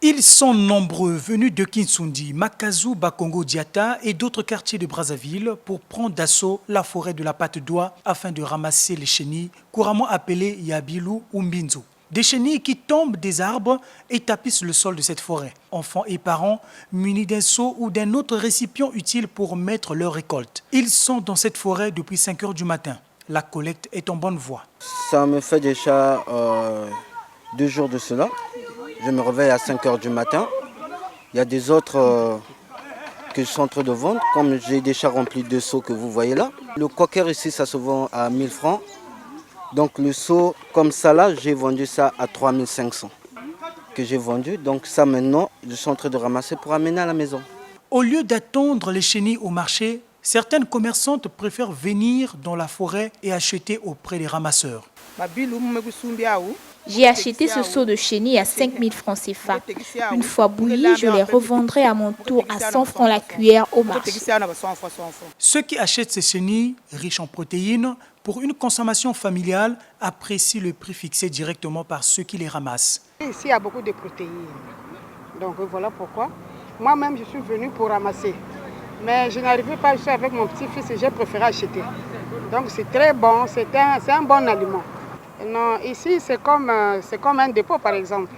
Ils sont nombreux, venus de Kinsundi, Makazu, Bakongo, Diata et d'autres quartiers de Brazzaville pour prendre d'assaut la forêt de la Patte d'Oie afin de ramasser les chenilles, couramment appelées Yabilou ou Mbinzo. Des chenilles qui tombent des arbres et tapissent le sol de cette forêt. Enfants et parents, munis d'un seau ou d'un autre récipient utile pour mettre leur récolte. Ils sont dans cette forêt depuis 5 heures du matin. La collecte est en bonne voie. Ça me fait déjà 2 jours de cela. Je me réveille à 5 heures du matin. Il y a des autres que je suis en train de vendre, comme j'ai déjà rempli 2 seaux que vous voyez là. Le cocker ici, ça se vend à 1000 francs. Donc le seau comme ça là, j'ai vendu ça à 3500 que j'ai vendu. Donc ça maintenant, je suis en train de ramasser pour amener à la maison. Au lieu d'attendre les chenilles au marché, certaines commerçantes préfèrent venir dans la forêt et acheter auprès des ramasseurs. J'ai acheté ce seau de chenilles à 5000 francs CFA. Une fois bouillis, je les revendrai à mon tour à 100 francs la cuillère au marché. Ceux qui achètent ces chenilles, riches en protéines, pour une consommation familiale, apprécient le prix fixé directement par ceux qui les ramassent. Ici, il y a beaucoup de protéines. Donc voilà pourquoi. Moi-même, je suis venue pour ramasser. Mais je n'arrivais pas ici avec mon petit-fils et j'ai préféré acheter. Donc c'est très bon, c'est un bon aliment. Non, ici, c'est comme un dépôt, par exemple.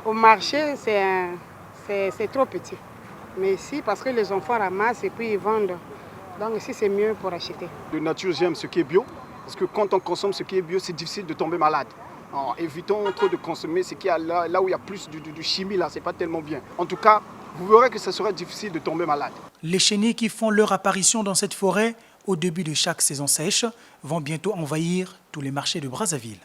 Au marché, c'est trop petit. Mais ici, parce que les enfants ramassent et puis ils vendent. Donc ici, c'est mieux pour acheter. De nature, j'aime ce qui est bio. Parce que quand on consomme ce qui est bio, c'est difficile de tomber malade. Alors, évitons trop de consommer ce qui est là où il y a plus de chimie, là, c'est pas tellement bien. En tout cas, vous verrez que ce serait difficile de tomber malade. Les chenilles qui font leur apparition dans cette forêt au début de chaque saison sèche vont bientôt envahir tous les marchés de Brazzaville.